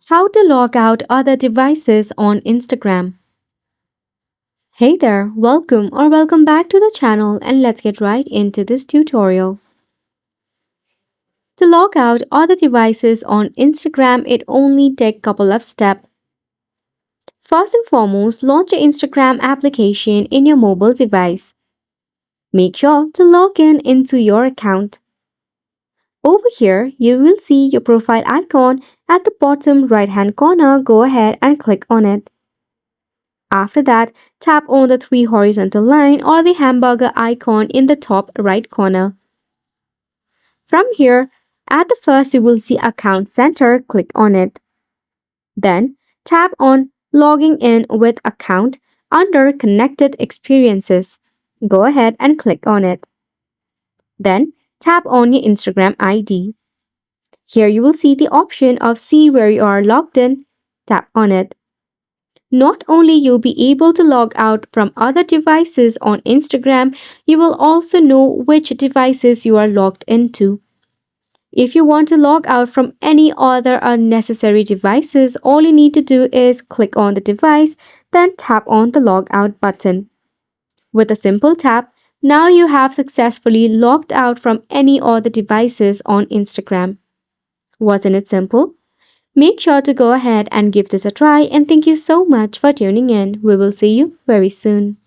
How to log out other devices on Instagram. Hey there, welcome back to the channel and let's get right into this tutorial. To log out other devices on Instagram, it only takes a couple of steps. First and foremost, launch your Instagram application in your mobile device. Make sure to log in into your account. Over here, you will see your profile icon at the bottom right hand corner. Go ahead and click on it. After that, tap on the three horizontal line or the hamburger icon in the top right corner. From here, at the first you will see Account Center, click on it. Then, tap on Logging in with Account under Connected Experiences. Go ahead and click on it. Then, tap on your Instagram ID. Here you will see the option of See where you are logged in. Tap on it. Not only you'll be able to log out from other devices on Instagram, you will also know which devices you are logged into. If you want to log out from any other unnecessary devices, all you need to do is click on the device, then tap on the logout button. With a simple tap, now you have successfully logged out from any other devices on Instagram. Wasn't it simple? Make sure to go ahead and give this a try and thank you so much for tuning in. We will see you very soon.